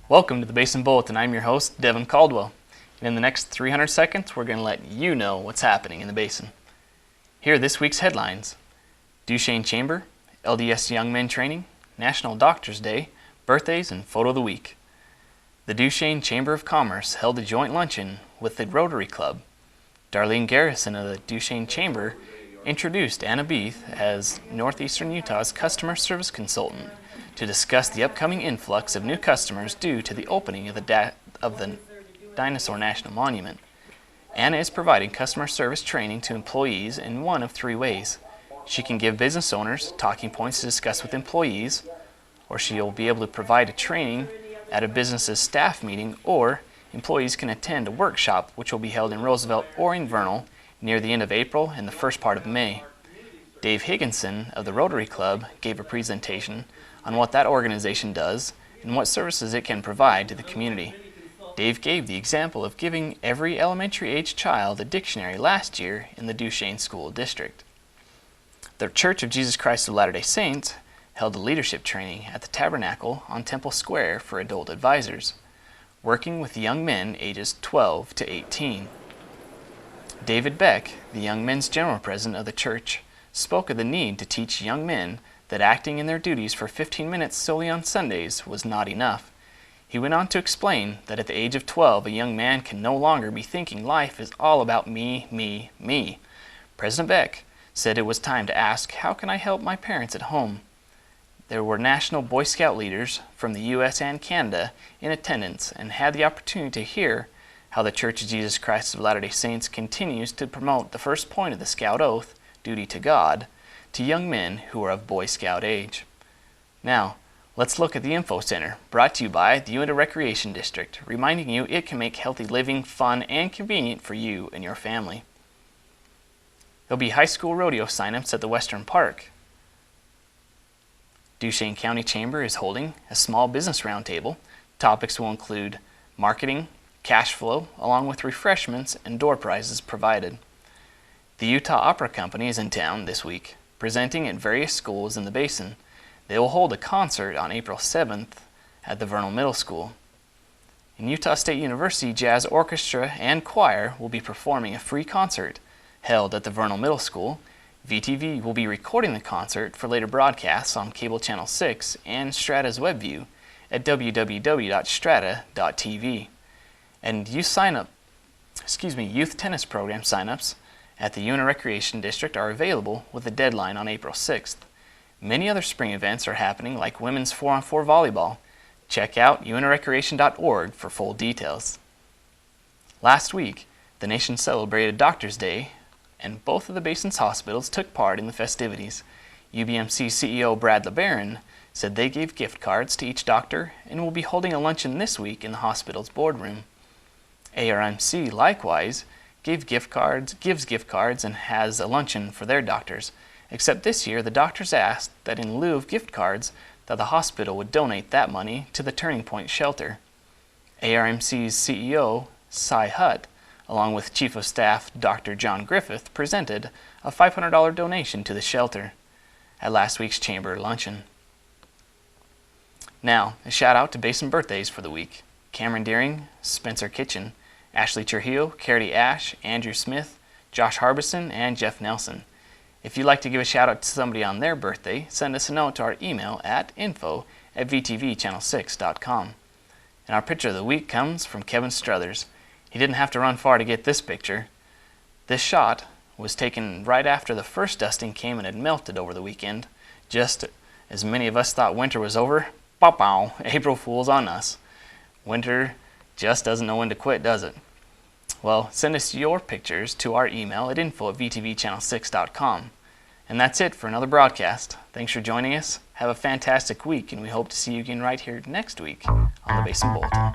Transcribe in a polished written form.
Welcome to the Basin Bulletin. I'm your host, Devin Caldwell. And in the next 300 seconds, we're going to let you know what's happening in the Basin. Here are this week's headlines. Duchesne Chamber, LDS Young Men Training, National Doctors Day, Birthdays, and Photo of the Week. The Duchesne Chamber of Commerce held a joint luncheon with the Rotary Club. Darlene Garrison of the Duchesne Chamber introduced Anna Beath as Northeastern Utah's customer service consultant to discuss the upcoming influx of new customers due to the opening of the Dinosaur National Monument. Anna is providing customer service training to employees in one of three ways. She can give business owners talking points to discuss with employees, or she will be able to provide a training at a business's staff meeting, or employees can attend a workshop which will be held in Roosevelt or in Vernal near the end of April and the first part of May. Dave Higginson of the Rotary Club gave a presentation on what that organization does and what services it can provide to the community. Dave gave the example of giving every elementary-age child a dictionary last year in the Duchesne School District. The Church of Jesus Christ of Latter-day Saints held a leadership training at the Tabernacle on Temple Square for adult advisors, working with young men ages 12 to 18. David Beck, the Young Men's General President of the church, spoke of the need to teach young men that acting in their duties for 15 minutes solely on Sundays was not enough. He went on to explain that at the age of 12, a young man can no longer be thinking life is all about me, me, me. President Beck said it was time to ask, how can I help my parents at home? There were National Boy Scout leaders from the U.S. and Canada in attendance and had the opportunity to hear how the Church of Jesus Christ of Latter-day Saints continues to promote the first point of the Scout Oath, duty to God, to young men who are of Boy Scout age. Now, let's look at the Info Center, brought to you by the Uinta Recreation District, reminding you it can make healthy living fun and convenient for you and your family. There'll be high school rodeo signups at the Western Park. Duchesne County Chamber is holding a small business roundtable. Topics will include marketing, cash flow, along with refreshments and door prizes provided. The Utah Opera Company is in town this week, presenting at various schools in the Basin. They will hold a concert on April 7th at the Vernal Middle School. And Utah State University Jazz Orchestra and Choir will be performing a free concert held at the Vernal Middle School. VTV will be recording the concert for later broadcasts on Cable Channel 6 and Strata's webview at www.strata.tv. And youth tennis program signups at the Uinta Recreation District are available with a deadline on April 6th. Many other spring events are happening, like women's 4-on-4 volleyball. Check out uintarecreation.org for full details. Last week, the nation celebrated Doctors Day, and both of the Basin's hospitals took part in the festivities. UBMC CEO Brad LeBaron said they gave gift cards to each doctor and will be holding a luncheon this week in the hospital's boardroom. ARMC likewise gives gift cards and has a luncheon for their doctors, except this year the doctors asked that in lieu of gift cards that the hospital would donate that money to the Turning Point shelter. ARMC's CEO, Cy Hutt, along with Chief of Staff Dr. John Griffith, presented a $500 donation to the shelter at last week's Chamber luncheon. Now, a shout out to Basin Birthdays for the week. Cameron Deering, Spencer Kitchen, Ashley Trujillo, Carity Ash, Andrew Smith, Josh Harbison, and Jeff Nelson. If you'd like to give a shout out to somebody on their birthday, send us a note to our email at info@vtvchannel6.com. And our picture of the week comes from Kevin Struthers. He didn't have to run far to get this picture. This shot was taken right after the first dusting came and had melted over the weekend. Just as many of us thought winter was over, pow, April Fool's on us. Winter just doesn't know when to quit, does it? Well, send us your pictures to our email at info@vtvchannel6.com. And that's it for another broadcast. Thanks for joining us. Have a fantastic week, and we hope to see you again right here next week on the Basin Bulletin.